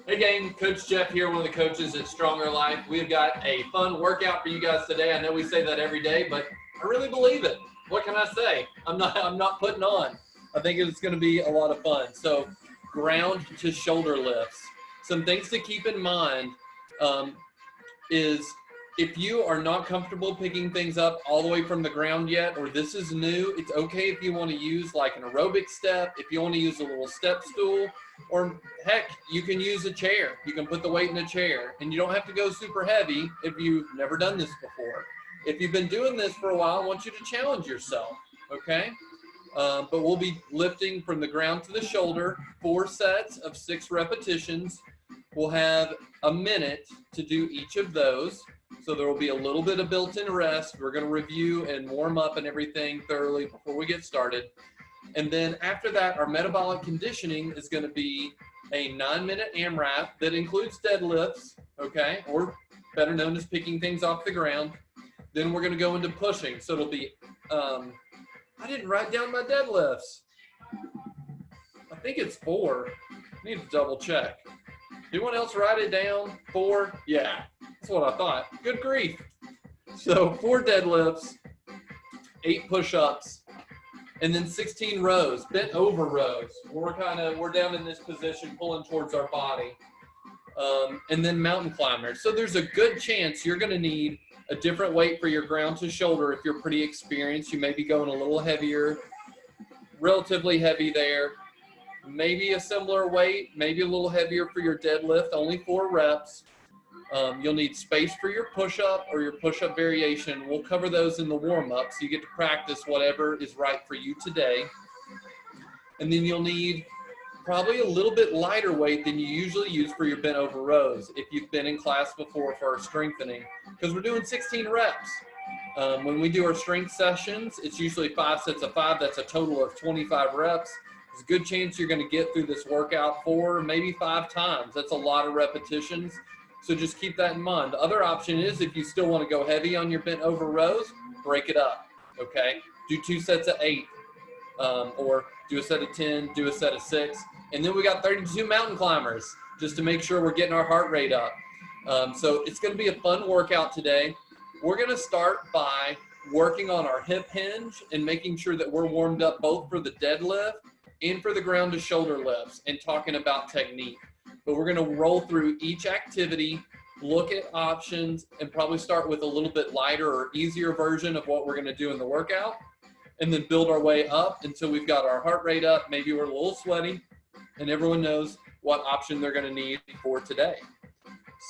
Hey gang, Coach Jeff here, one of the coaches at Stronger Life. We've got a fun workout for you guys today. I know we say that every day, but I really believe it. What can I say? I'm not putting on. I think it's going to be a lot of fun. So, ground to shoulder lifts. Some things to keep in mind is if you are not comfortable picking things up all the way from the ground yet, or this is new, it's okay if you want to use like an aerobic step, if you want to use a little step stool, or heck, you can use a chair. You can put the weight in a chair, and you don't have to go super heavy if you've never done this before. If you've been doing this for a while, I want you to challenge yourself, okay? But we'll be lifting from the ground to the shoulder, 4 sets of 6 repetitions. We'll have a minute to do each of those. So there will be a little bit of built-in rest. We're going to review and warm up and everything thoroughly before we get started. And then after that, our metabolic conditioning is going to be a 9-minute AMRAP that includes deadlifts, okay, or better known as picking things off the ground. Then we're going to go into pushing. So it'll be, I didn't write down my deadlifts. I think it's 4. I need to double check. Anyone else write it down? 4? Yeah, that's what I thought. Good grief. So 4 deadlifts, 8 push-ups, and then 16 rows, bent over rows. We're down in this position, pulling towards our body. And then mountain climbers. So there's a good chance you're gonna need a different weight for your ground to shoulder. If you're pretty experienced, you may be going a little heavier, relatively heavy there. Maybe a similar weight, maybe a little heavier for your deadlift, only 4 reps. You'll need space for your push-up or your push-up variation. We'll cover those in the warm-up, so you get to practice whatever is right for you today. And then you'll need probably a little bit lighter weight than you usually use for your bent over rows if you've been in class before for our strengthening, because we're doing 16 reps. When we do our strength sessions, it's usually 5 sets of 5. That's a total of 25 reps. There's a good chance you're going to get through this workout 4, maybe 5 times. That's a lot of repetitions. So just keep that in mind. The other option is if you still want to go heavy on your bent over rows, break it up, okay? Do 2 sets of 8, or do a set of 10, do a set of 6. And then we got 32 mountain climbers just to make sure we're getting our heart rate up. So it's going to be a fun workout today. We're going to start by working on our hip hinge and making sure that we're warmed up both for the deadlift and for the ground to shoulder lifts and talking about technique. But we're going to roll through each activity, look at options, and probably start with a little bit lighter or easier version of what we're going to do in the workout, and then build our way up until we've got our heart rate up. Maybe we're a little sweaty, and everyone knows what option they're going to need for today.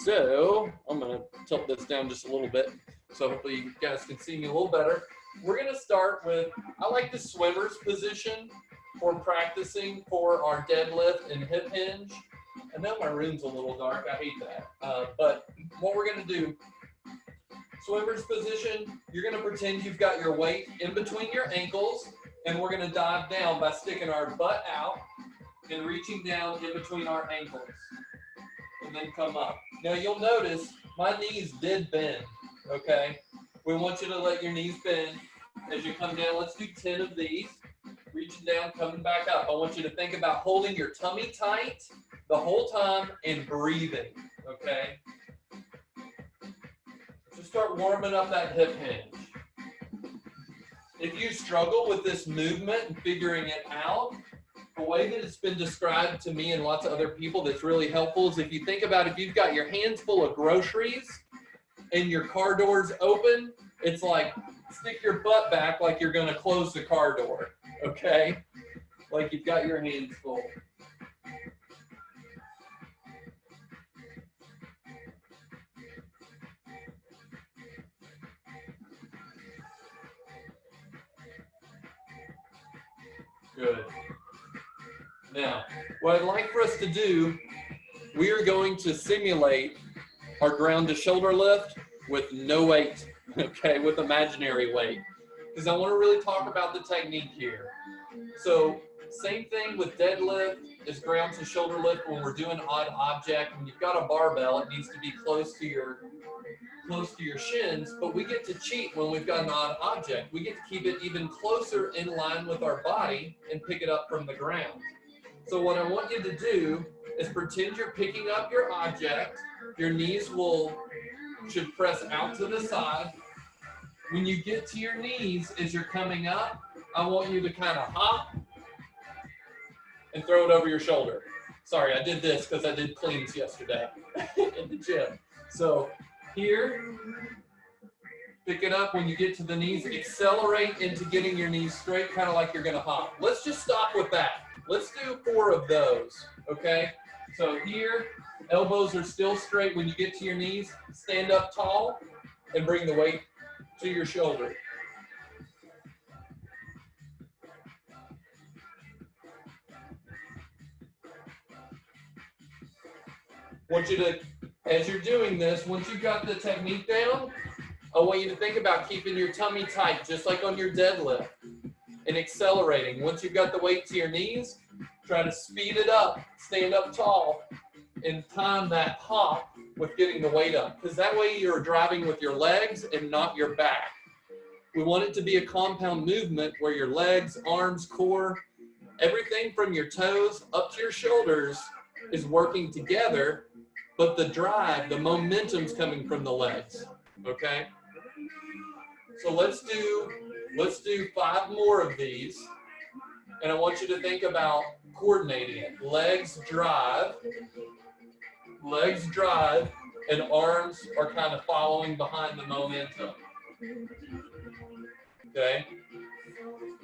So I'm going to tilt this down just a little bit so hopefully you guys can see me a little better. We're going to start with, I like the swimmer's position for practicing for our deadlift and hip hinge. I know my room's a little dark, I hate that. But what we're gonna do, swimmer's position, you're gonna pretend you've got your weight in between your ankles, and we're gonna dive down by sticking our butt out and reaching down in between our ankles, and then come up. Now you'll notice my knees did bend, okay? We want you to let your knees bend as you come down. Let's do 10 of these. Reaching down, coming back up. I want you to think about holding your tummy tight the whole time and breathing, okay? Just start warming up that hip hinge. If you struggle with this movement and figuring it out, the way that it's been described to me and lots of other people that's really helpful is if you think about if you've got your hands full of groceries and your car door's open, it's like stick your butt back like you're gonna close the car door, okay? Like you've got your hands full. Good. Now, what I'd like for us to do, we are going to simulate our ground to shoulder lift with no weight, okay, with imaginary weight, because I want to really talk about the technique here. So same thing with deadlift as ground to shoulder lift when we're doing odd object. When you've got a barbell, it needs to be close to your shins, but we get to cheat when we've got an odd object. We get to keep it even closer in line with our body and pick it up from the ground. So what I want you to do is pretend you're picking up your object. Your knees should press out to the side. When you get to your knees as you're coming up, I want you to kind of hop and throw it over your shoulder. Sorry, I did this because I did cleans yesterday in the gym. So here, pick it up. When you get to the knees, accelerate into getting your knees straight, kind of like you're gonna hop. Let's just stop with that. Let's do 4 of those, okay? So here, elbows are still straight. When you get to your knees, stand up tall and bring the weight to your shoulder. Want you to, as you're doing this, once you've got the technique down, I want you to think about keeping your tummy tight, just like on your deadlift, and accelerating. Once you've got the weight to your knees, try to speed it up, stand up tall, and time that hop with getting the weight up. Because that way you're driving with your legs and not your back. We want it to be a compound movement where your legs, arms, core, everything from your toes up to your shoulders is working together, but the drive, the momentum's coming from the legs, okay? So let's do 5 more of these, and I want you to think about coordinating it. Legs drive, and arms are kind of following behind the momentum, okay?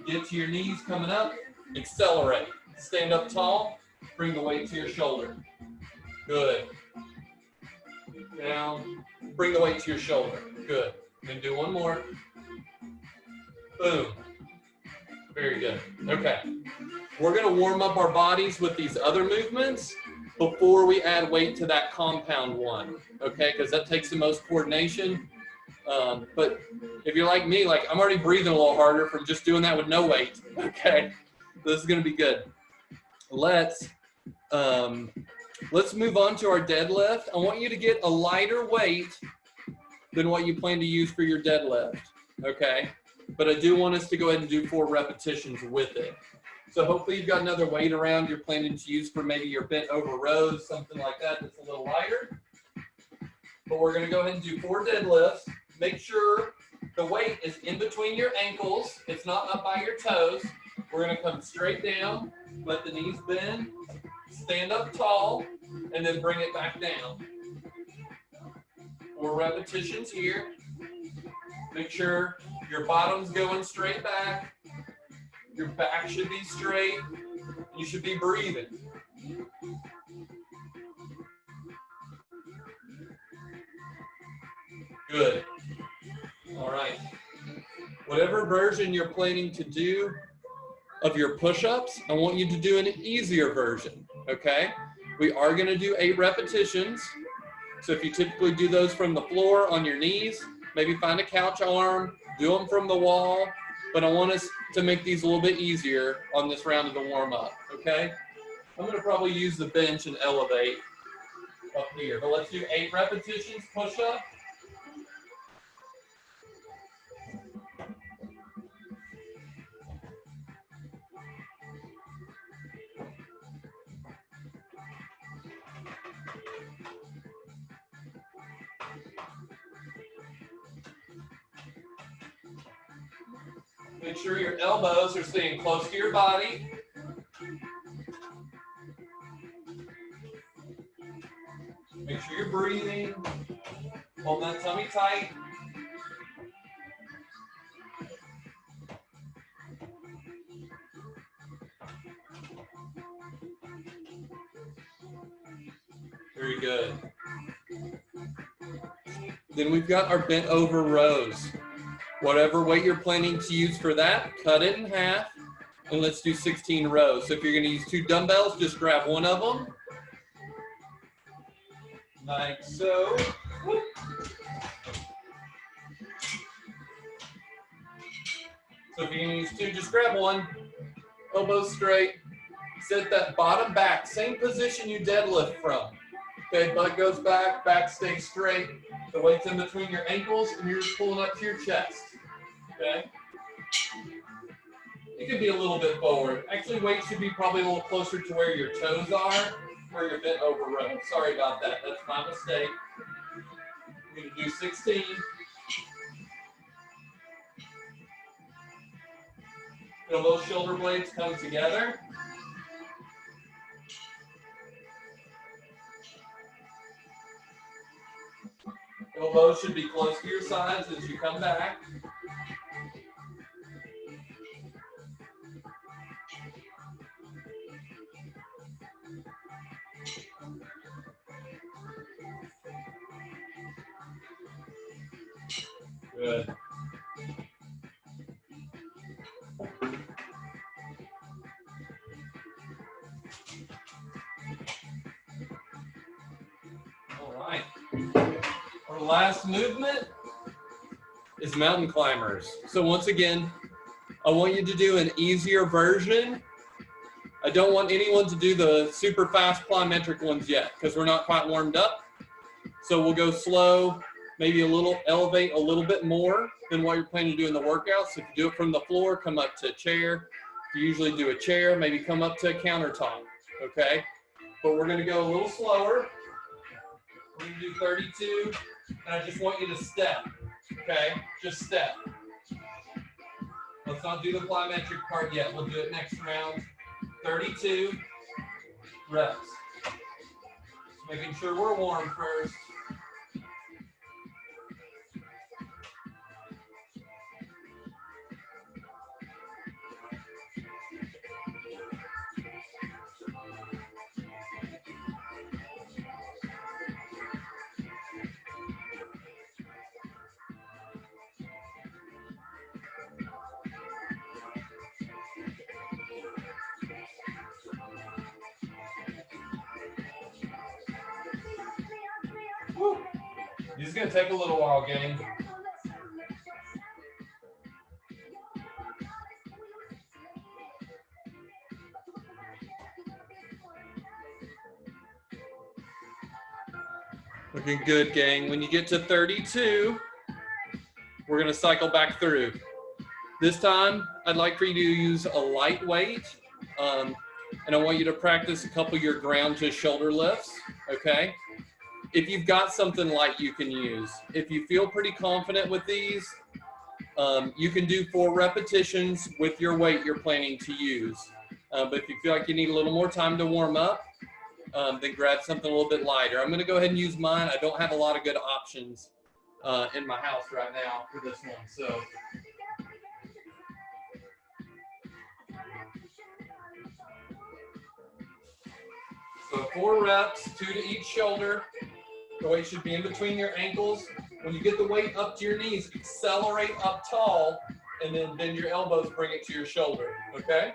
Get to your knees coming up, accelerate, stand up tall, bring the weight to your shoulder. Good. Down, bring the weight to your shoulder. Good. Then do 1 more. Boom. Very good. Okay. We're going to warm up our bodies with these other movements before we add weight to that compound one. Okay? Because that takes the most coordination. But if you're like me, like I'm already breathing a little harder from just doing that with no weight. Okay? This is going to be good. Let's move on to our deadlift. I want you to get a lighter weight than what you plan to use for your deadlift, okay? But I do want us to go ahead and do 4 repetitions with it. So hopefully you've got another weight around you're planning to use for maybe your bent over rows, something like that that's a little lighter. But we're gonna go ahead and do 4 deadlifts. Make sure the weight is in between your ankles. It's not up by your toes. We're gonna come straight down, let the knees bend, stand up tall, and then bring it back down. 4 repetitions here. Make sure your bottom's going straight back. Your back should be straight. You should be breathing. Good. All right. Whatever version you're planning to do of your push-ups, I want you to do an easier version, okay? We are gonna do 8 repetitions. So if you typically do those from the floor on your knees, maybe find a couch arm, do them from the wall, but I want us to make these a little bit easier on this round of the warm-up, okay? I'm gonna probably use the bench and elevate up here, but let's do 8 repetitions, push-up. Make sure your elbows are staying close to your body. Make sure you're breathing. Hold that tummy tight. Very good. Then we've got our bent over rows. Whatever weight you're planning to use for that, cut it in half, and let's do 16 rows. So if you're gonna use 2 dumbbells, just grab one of them. Like so. So if you're gonna use 2, just grab one. Elbows straight. Set that bottom back, same position you deadlift from. Okay, butt goes back, back stays straight. The weight's in between your ankles, and you're just pulling up to your chest. Okay. It could be a little bit forward. Actually, weight should be probably a little closer to where your toes are, where you're bent over row. Sorry about that. That's my mistake. We're going to do 16. Feel those shoulder blades come together. Elbows should be close to your sides as you come back. Good. All right. Our last movement is mountain climbers. So once again, I want you to do an easier version. I don't want anyone to do the super fast plyometric ones yet because we're not quite warmed up. So we'll go slow, maybe a little, elevate a little bit more than what you're planning to do in the workout. So if you do it from the floor, come up to a chair. If you usually do a chair, maybe come up to a countertop, okay? But we're gonna go a little slower. We're gonna do 32, and I just want you to step, okay? Just step. Let's not do the plyometric part yet. We'll do it next round. 32 reps. Just making sure we're warm first. Woo. This is going to take a little while, gang. Looking good, gang. When you get to 32, we're going to cycle back through. This time, I'd like for you to use a light weight, and I want you to practice a couple of your ground to shoulder lifts, okay? If you've got something light you can use. If you feel pretty confident with these, you can do 4 repetitions with your weight you're planning to use. But if you feel like you need a little more time to warm up, then grab something a little bit lighter. I'm gonna go ahead and use mine. I don't have a lot of good options in my house right now for this one, so. So 4 reps, 2 to each shoulder. The weight should be in between your ankles. When you get the weight up to your knees, accelerate up tall, and then bend your elbows, bring it to your shoulder, okay?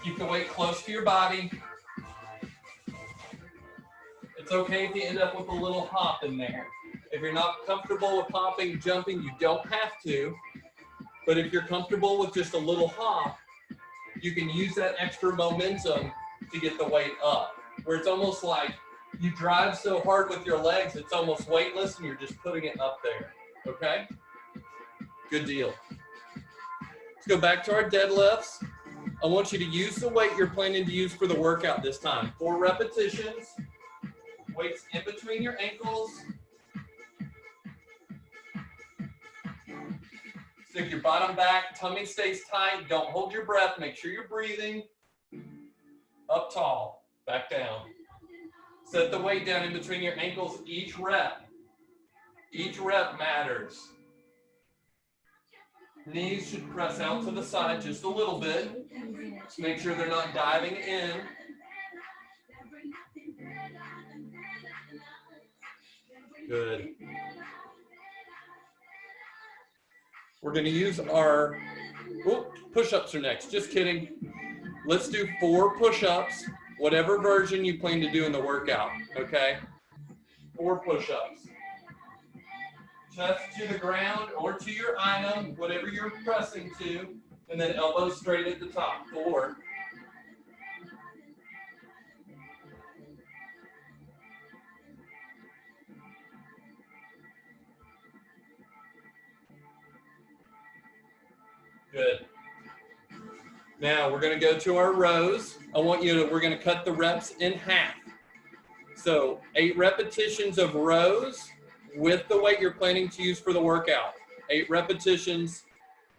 Keep the weight close to your body. It's okay if you end up with a little hop in there. If you're not comfortable with hopping, jumping, you don't have to. But if you're comfortable with just a little hop, you can use that extra momentum to get the weight up. Where it's almost like you drive so hard with your legs, it's almost weightless and you're just putting it up there, okay? Good deal. Let's go back to our deadlifts. I want you to use the weight you're planning to use for the workout this time. 4 repetitions, weights in between your ankles. Stick your bottom back, tummy stays tight, don't hold your breath, make sure you're breathing. Up tall, back down. Set the weight down in between your ankles each rep. Each rep matters. Knees should press out to the side just a little bit. Just make sure they're not diving in. Good. We're going to use our, push-ups are next. Just kidding. Let's do 4 push-ups, whatever version you plan to do in the workout, okay? 4 push-ups. Chest to the ground or to your item, whatever you're pressing to, and then elbows straight at the top. 4. Good. Now we're going to go to our rows. We're going to cut the reps in half. So 8 repetitions of rows with the weight you're planning to use for the workout. 8 repetitions,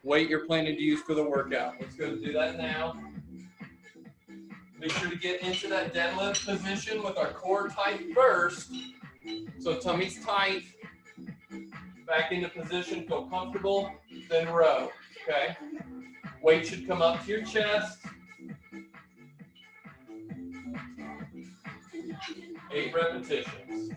weight you're planning to use for the workout. Let's go do that now. Make sure to get into that deadlift position with our core tight first. So tummy's tight. Back into position, feel comfortable, then row, okay? Weight should come up to your chest. 8 repetitions.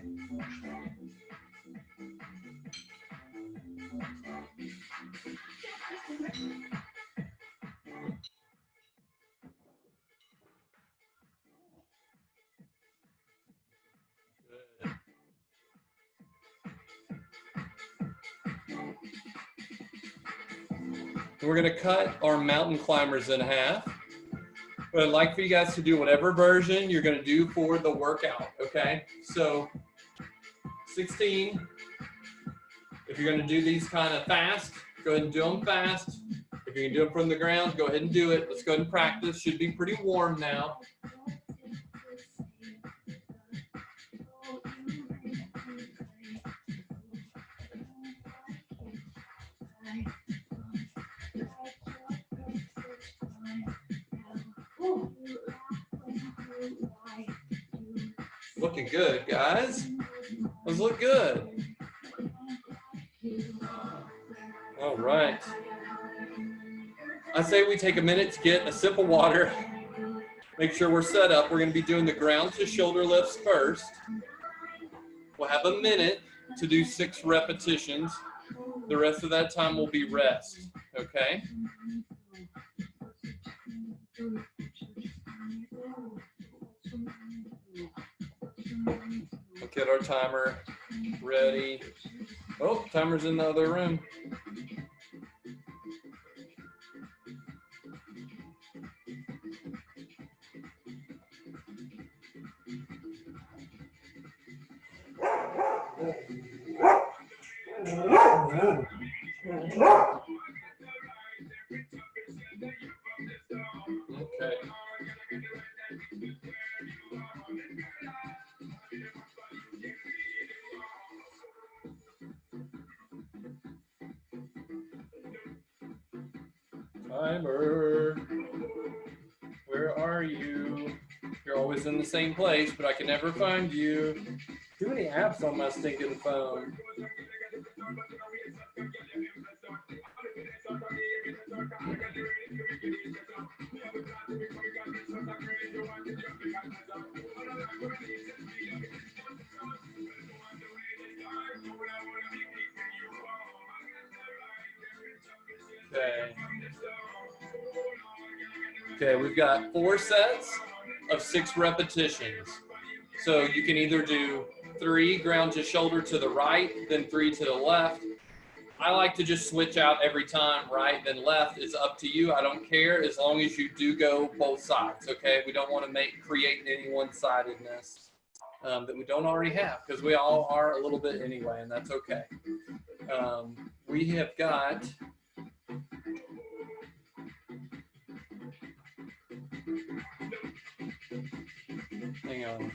We're going to cut our mountain climbers in half. But I'd like for you guys to do whatever version you're going to do for the workout, okay? So 16, if you're going to do these kind of fast, go ahead and do them fast. If you can do it from the ground, go ahead and do it. Let's go ahead and practice. Should be pretty warm now. Looking good, guys. Those look good. All right. I say we take a minute to get a sip of water. Make sure we're set up. We're going to be doing the ground to shoulder lifts first. We'll have a minute to do 6 repetitions. The rest of that time will be rest, okay? We'll get our timer ready. Oh, timer's in the other room. Okay. Timer, where are you? You're always in the same place, but I can never find you. Too many apps on my stinking phone. Okay. Okay, we've got 4 sets of 6 repetitions. So you can either do 3 ground to shoulder to the right, then 3 to the left. I like to just switch out every time, right, then left. It's up to you. I don't care as long as you do go both sides, okay? We don't want to create any one-sidedness that we don't already have, because we all are a little bit anyway, and that's okay. We have got... Hang on.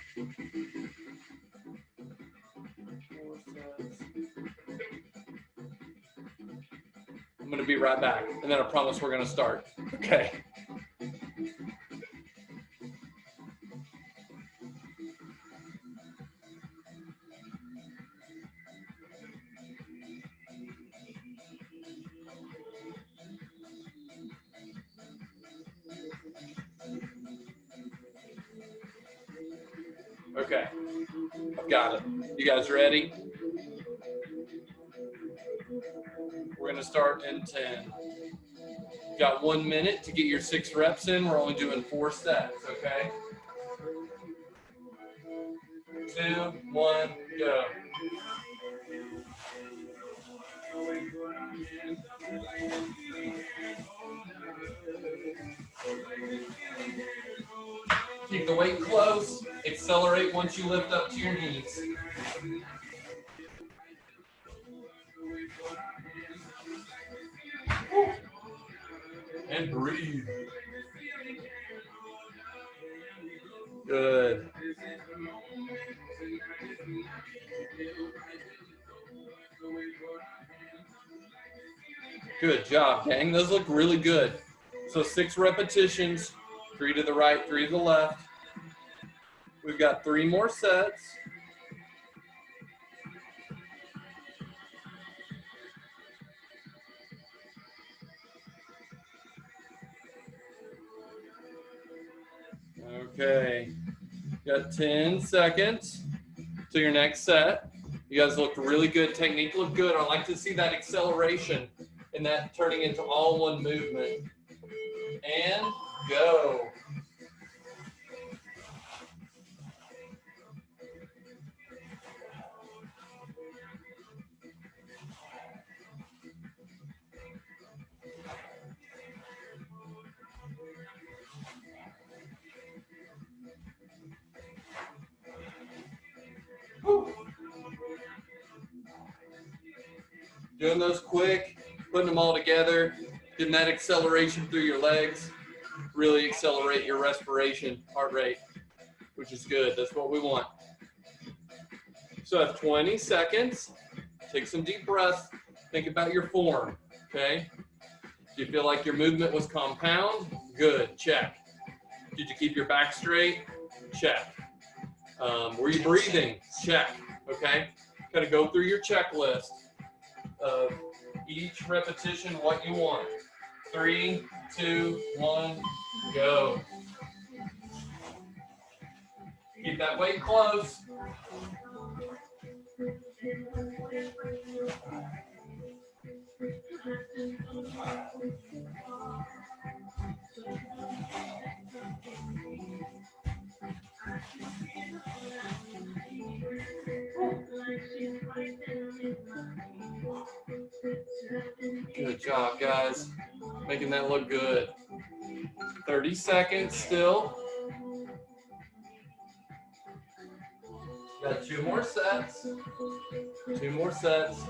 4 sets. I'm going to be right back, and then I promise we're going to start. Okay. Okay, I've got it. You guys ready? We're going to start in 10. You've got 1 minute to get your 6 reps in. We're only doing 4 sets, okay? 2, 1, go. Keep the weight close. Accelerate once you lift up to your knees. And breathe. Good. Good job, gang. Those look really good. So 6 repetitions, 3 to the right, 3 to the left. We've got 3 more sets. Okay, got 10 seconds to your next set. You guys looked really good. Technique looked good. I like to see that acceleration and that turning into all one movement. And go. Doing those quick, putting them all together, getting that acceleration through your legs, really accelerate your respiration, heart rate, which is good. That's what we want. So I have 20 seconds. Take some deep breaths. Think about your form, okay? Do you feel like your movement was compound? Good, check. Did you keep your back straight? Check. Were you breathing? Check, okay? Kind of go through your checklist of each repetition, what you want. 3, 2, 1, go. Keep that weight close. Good job, guys. Making that look good. 30 seconds still. Got 2 more sets. 2 more sets.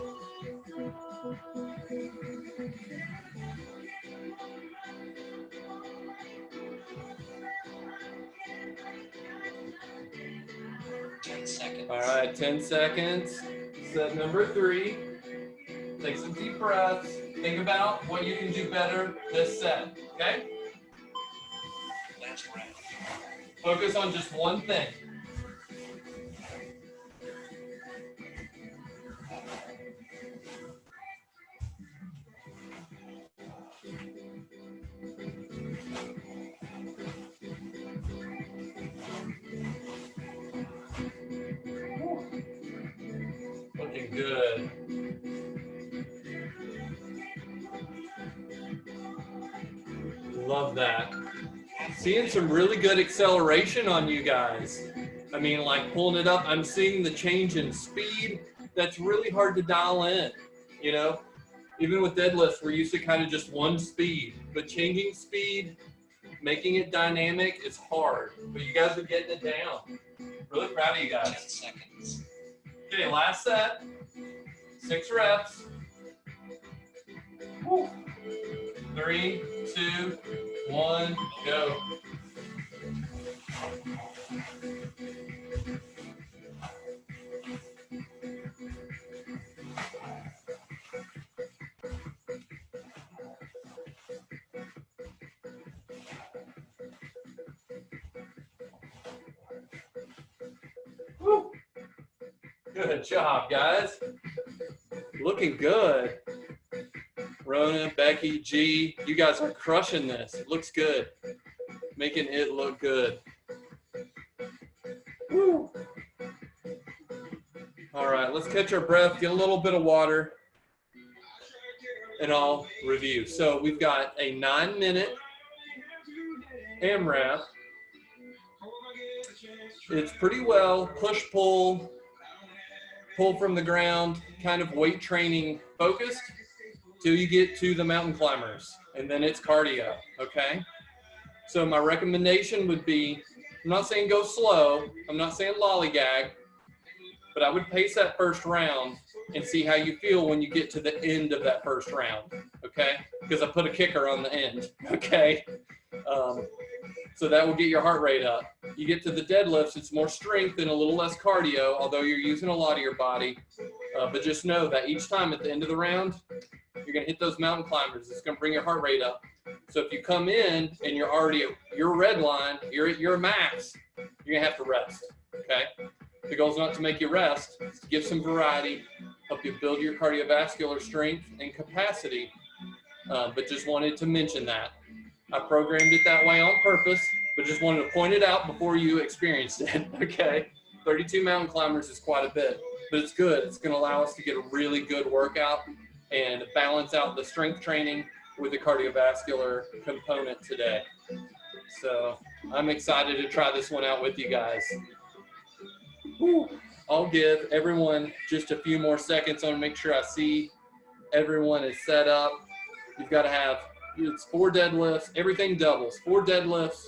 All right, 10 seconds. Set number 3. Take some deep breaths. Think about what you can do better this set, okay? Last round. Focus on just one thing. Looking good. Love that. Seeing some really good acceleration on you guys. I mean, like pulling it up, I'm seeing the change in speed. That's really hard to dial in, you know? Even with deadlifts, we're used to kind of just one speed, but changing speed, making it dynamic is hard, but you guys are getting it down. Really proud of you guys. 10 seconds. Okay, last set, 6 reps. Woo. 3, 2, 1, go. Woo. Good job, guys. Looking good. Rona, Becky, G, you guys are crushing this. It looks good. Making it look good. Woo. All right, let's catch our breath, get a little bit of water, and I'll review. So we've got a 9-minute AMRAP. It's pretty well push-pull, pull from the ground, kind of weight training focused till you get to the mountain climbers, and then it's cardio, okay? So my recommendation would be, I'm not saying go slow, I'm not saying lollygag, but I would pace that first round and see how you feel when you get to the end of that first round, okay? Because I put a kicker on the end, okay? So that will get your heart rate up. You get to the deadlifts, it's more strength and a little less cardio, although you're using a lot of your body. But just know that each time at the end of the round, you're gonna hit those mountain climbers. It's gonna bring your heart rate up. So if you come in and you're already at your red line, you're at your max, you're gonna have to rest, okay? The goal is not to make you rest, it's to give some variety, help you build your cardiovascular strength and capacity. But just wanted to mention that. I programmed it that way on purpose, but just wanted to point it out before you experienced it, okay? 32 mountain climbers is quite a bit, but it's good. It's gonna allow us to get a really good workout and balance out the strength training with the cardiovascular component today. So I'm excited to try this one out with you guys. Whew. I'll give everyone just a few more seconds. I want to make sure I see everyone is set up. You've got to have, it's 4 deadlifts, everything doubles. 4 deadlifts,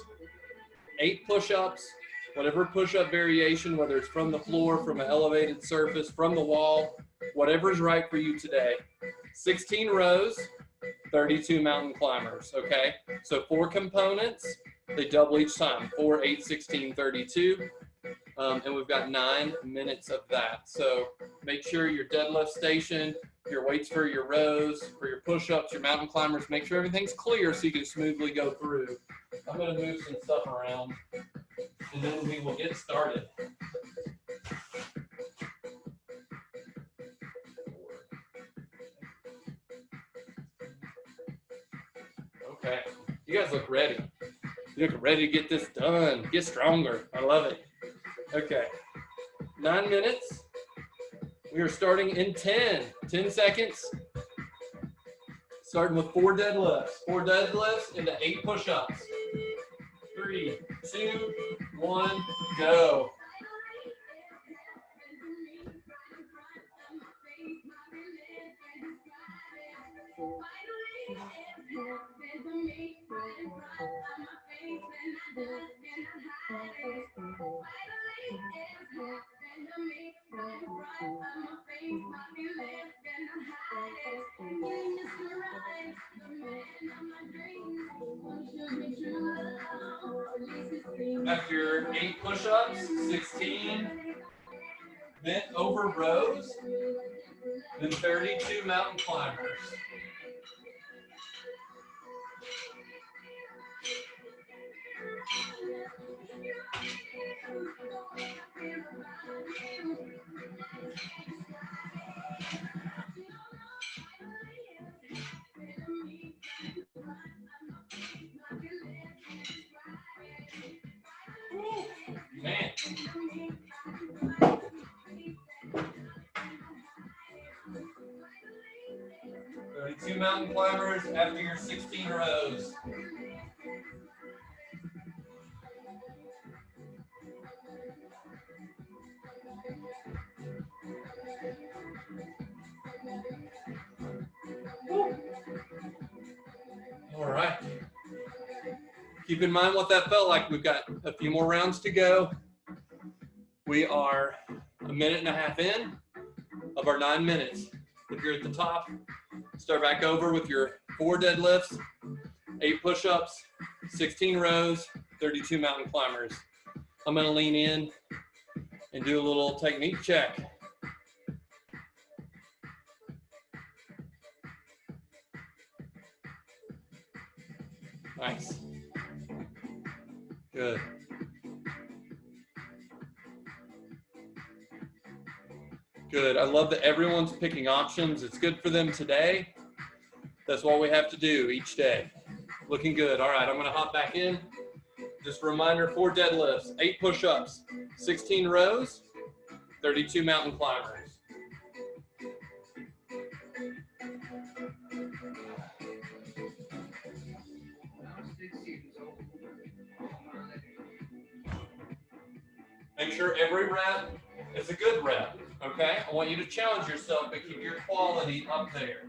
8 push-ups, whatever push-up variation, whether it's from the floor, from an elevated surface, from the wall, whatever's right for you today. 16 rows, 32 mountain climbers, okay? So 4 components, they double each time, 4, 8, 16, 32. And we've got 9 minutes of that. So make sure your deadlift station, your weights for your rows, for your push-ups, your mountain climbers, make sure everything's clear so you can smoothly go through. I'm gonna move some stuff around and then we will get started. Okay, you guys look ready. You look ready to get this done, get stronger. I love it. Okay, 9 minutes. We are starting in 10 seconds. Starting with 4 deadlifts. 4 deadlifts into 8 push-ups. 3, 2, 1, go. After your 8 push-ups, 16 bent over rows, then 32 mountain climbers. Man. 32 mountain climbers after your 16 rows. Woo. All right. Keep in mind what that felt like. We've got a few more rounds to go. We are 1.5 minutes in of our 9 minutes. If you're at the top, start back over with your 4 deadlifts, 8 push-ups, 16 rows, 32 mountain climbers. I'm gonna lean in and do a little technique check. Nice. Good. Good. I love that everyone's picking options. It's good for them today. That's what we have to do each day. Looking good. All right, I'm going to hop back in. Just a reminder, 4 deadlifts, 8 push-ups, 16 rows, 32 mountain climbers. Make sure every rep is a good rep, okay? I want you to challenge yourself, but keep your quality up there.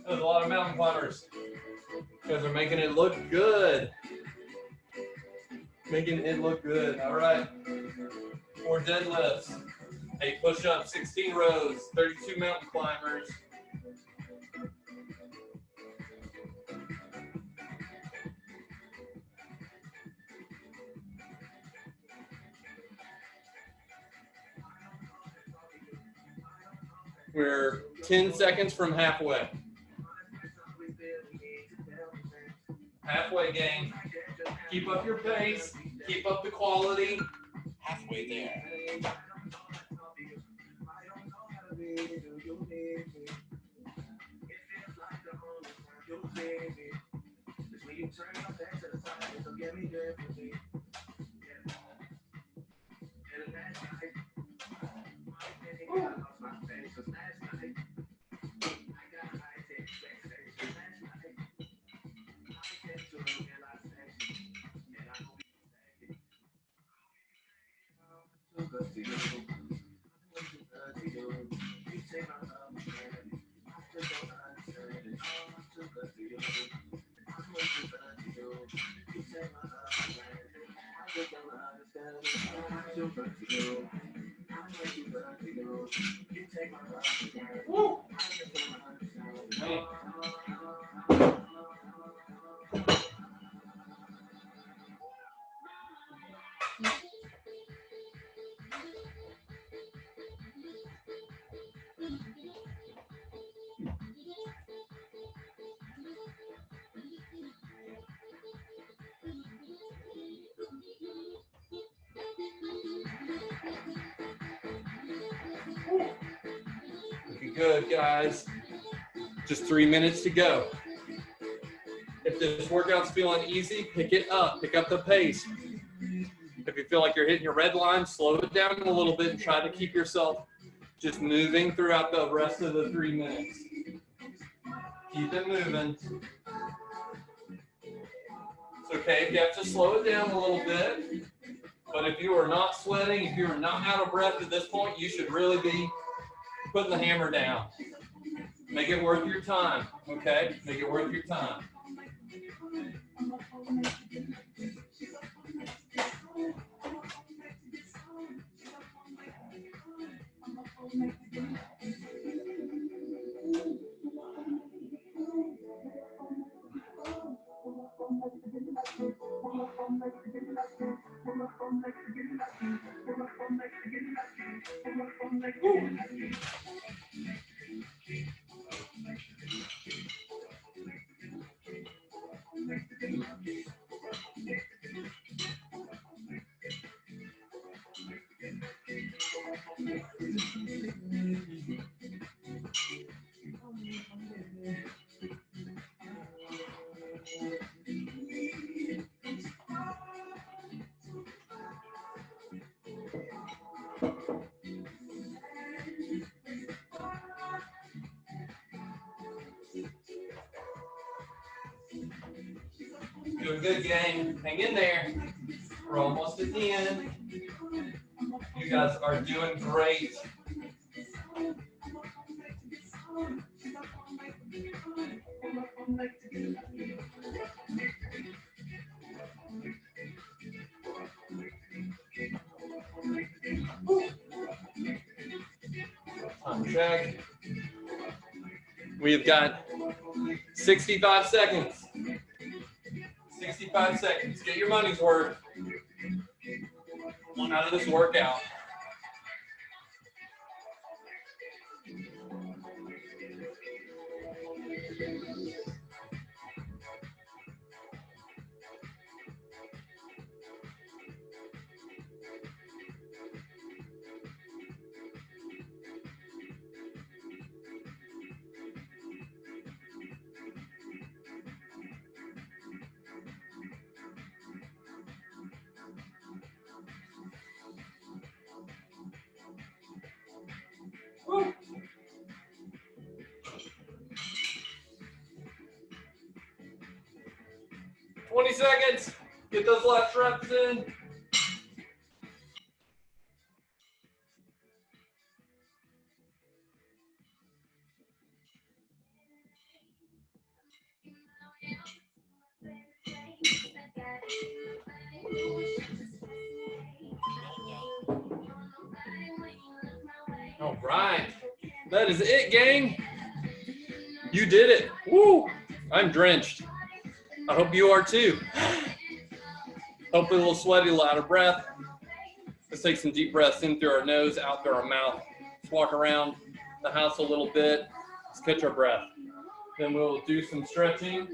There's a lot of mountain climbers. You guys are making it look good. Making it look good. All right. 4 deadlifts, 8 push-ups, 16 rows, 32 mountain climbers. We're 10 seconds from halfway. Halfway, gang. Keep up your pace. Keep up the quality. Halfway there. Woo. Looking good, guys. Just 3 minutes to go. If this workout's feeling easy, pick it up. Pick up the pace. If you feel like you're hitting your red line, slow it down a little bit and try to keep yourself just moving throughout the rest of the 3 minutes. Keep it moving. It's okay if you have to slow it down a little bit. But if you are not sweating, if you are not out of breath at this point, you should really be putting the hammer down. Make it worth your time, okay? Make it worth your time. Doing good, gang. Hang in there. We're almost at the end. You guys are doing great. Time check. We've got 65 seconds. 65 seconds. Get your money's worth. One out of this workout. 20 seconds. Get those last reps in. All right. That is it, gang. You did it. Woo! I'm drenched. I hope you are too. Hopefully a little sweaty, a little out of breath. Let's take some deep breaths in through our nose, out through our mouth. Let's walk around the house a little bit. Let's catch our breath. Then we'll do some stretching.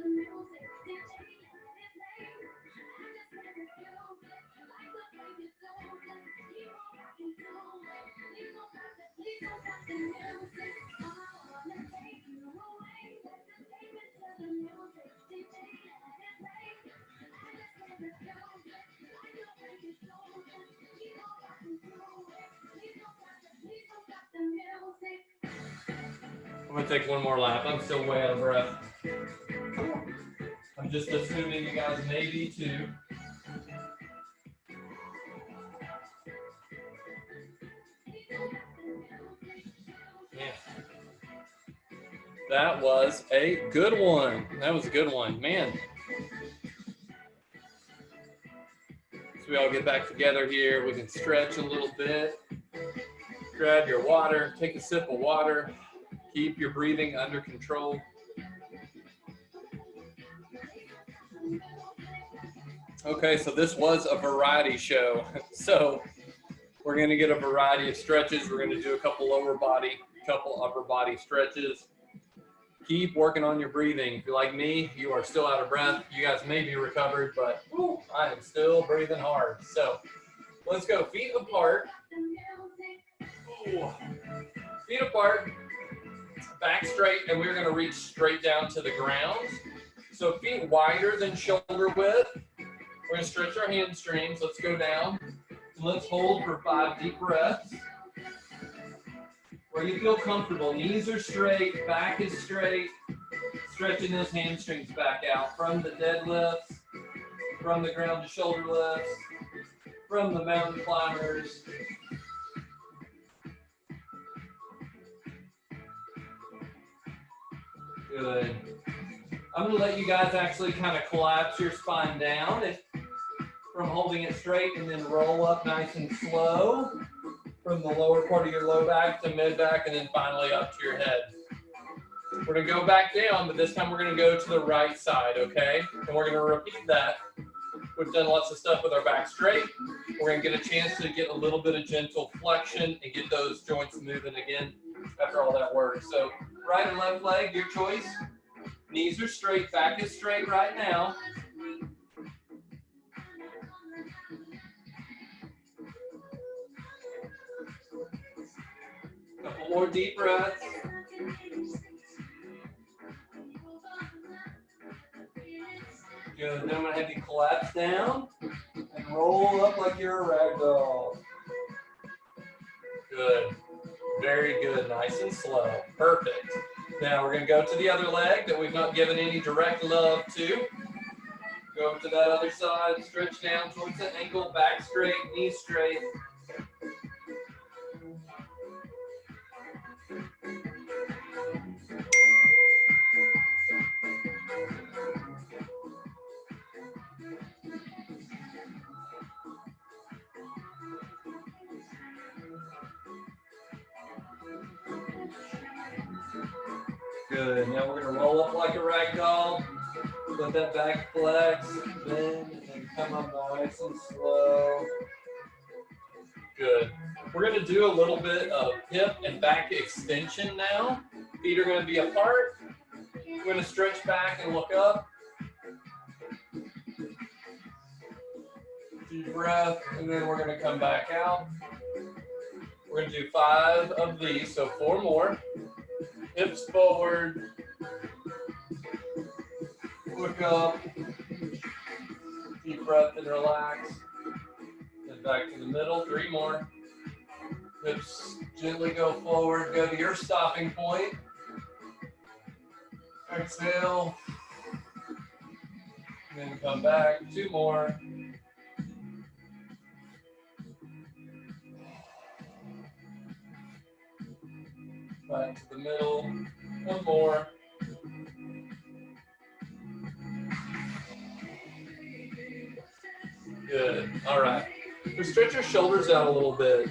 I'm gonna take one more lap. I'm still way out of breath. I'm just assuming you guys may be too. Yeah. That was a good one. That was a good one, man. So we all get back together here. We can stretch a little bit. Grab your water, take a sip of water. Keep your breathing under control. Okay, so this was a variety show. So we're gonna get a variety of stretches. We're gonna do a couple lower body, couple upper body stretches. Keep working on your breathing. If you're like me, you are still out of breath. You guys may be recovered, but I am still breathing hard. So let's go feet apart. Ooh. Feet apart. Back straight, and we're going to reach straight down to the ground. So feet wider than shoulder width. We're going to stretch our hamstrings. Let's go down. And let's hold for 5 deep breaths. Where you feel comfortable. Knees are straight, back is straight. Stretching those hamstrings back out from the deadlifts, from the ground to shoulder lifts, from the mountain climbers. Good. I'm going to let you guys actually kind of collapse your spine down from holding it straight, and then roll up nice and slow from the lower part of your low back to mid back, and then finally up to your head. We're going to go back down, but this time we're going to go to the right side, okay? And we're going to repeat that. We've done lots of stuff with our back straight. We're going to get a chance to get a little bit of gentle flexion and get those joints moving again after all that work. So right and left leg, your choice. Knees are straight, back is straight right now. Couple more deep breaths. Good. Then I'm going to have you collapse down and roll up like you're a rag doll. Good. Very good. Nice and slow. Perfect. Now we're going to go to the other leg that we've not given any direct love to. Go up to that other side. Stretch down towards the ankle. Back straight. Knees straight. Good. Now we're going to roll up like a rag doll. Let that back flex. Bend and come up nice and slow. Good. We're going to do a little bit of hip and back extension now. Feet are going to be apart. We're going to stretch back and look up. Deep breath, and then we're going to come back out. We're going to do 5 of these, so 4 more. Hips forward. Look up. Deep breath and relax. Then back to the middle. 3 more. Hips gently go forward. Go to your stopping point. Exhale. Then come back, 2 more. Back to the middle, 1 more. Good, all right. So stretch your shoulders out a little bit.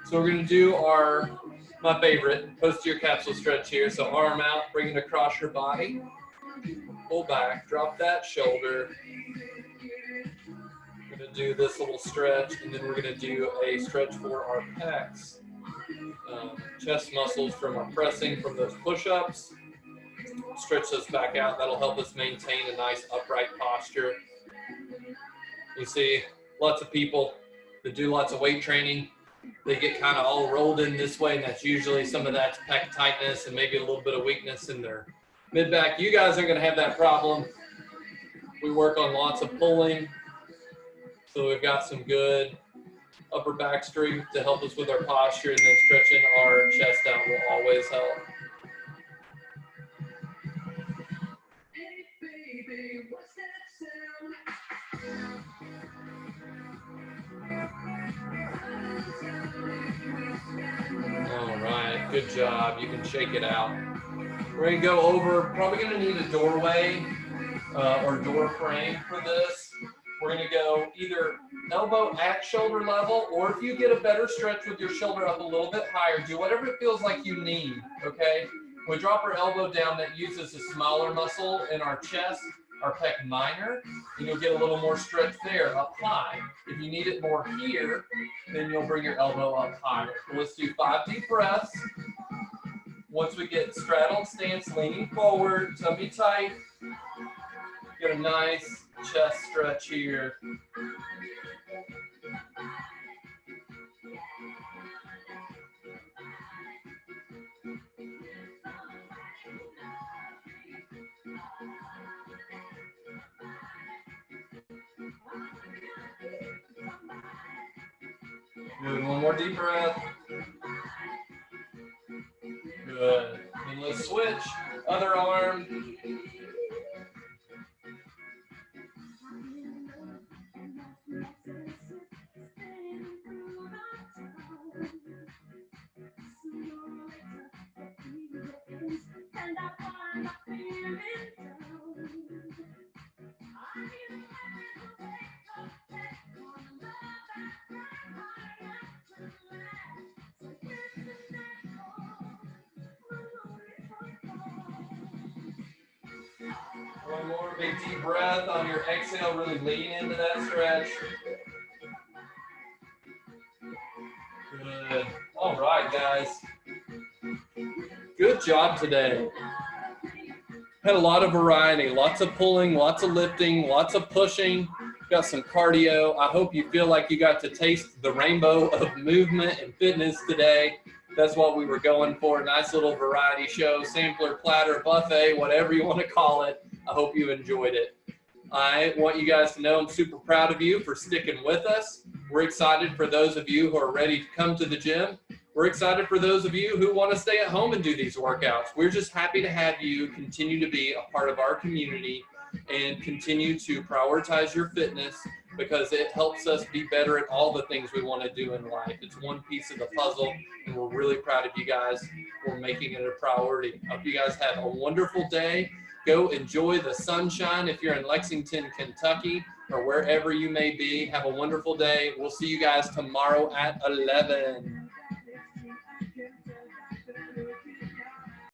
So we're gonna do my favorite, posterior capsule stretch here. So arm out, bring it across your body. Pull back, drop that shoulder. We're gonna do this little stretch, and then we're gonna do a stretch for our pecs. Chest muscles from our pressing from those push-ups. Stretch those back out. That'll help us maintain a nice upright posture. You see lots of people that do lots of weight training, they get kind of all rolled in this way, and that's usually some of that pec tightness and maybe a little bit of weakness in their mid-back. You guys aren't going to have that problem. We work on lots of pulling, so we've got some good upper back strength to help us with our posture, and then stretching our chest out will always help. All right, good job. You can shake it out. We're gonna go over, probably gonna need a doorway or door frame for this. We're gonna go either elbow at shoulder level, or if you get a better stretch with your shoulder up a little bit higher, do whatever it feels like you need, okay? When we drop our elbow down, that uses a smaller muscle in our chest, our pec minor, and you'll get a little more stretch there up high. If you need it more here, then you'll bring your elbow up higher. So let's do 5 deep breaths. Once we get straddled stance, leaning forward, tummy tight, get a nice chest stretch here. Good, 1 more deep breath. Good, and let's switch, other arm. One more big deep breath on your exhale, really lean into that stretch. Good. All right, guys. Good job today. Had a lot of variety, lots of pulling, lots of lifting, lots of pushing, got some cardio. I hope you feel like you got to taste the rainbow of movement and fitness today. That's what we were going for. Nice little variety show, sampler, platter, buffet, whatever you want to call it. I hope you enjoyed it. I want you guys to know I'm super proud of you for sticking with us. We're excited for those of you who are ready to come to the gym. We're excited for those of you who want to stay at home and do these workouts. We're just happy to have you continue to be a part of our community and continue to prioritize your fitness, because it helps us be better at all the things we want to do in life. It's one piece of the puzzle, and we're really proud of you guys for making it a priority. Hope you guys have a wonderful day. Go enjoy the sunshine if you're in Lexington, Kentucky, or wherever you may be. Have a wonderful day. We'll see you guys tomorrow at 11.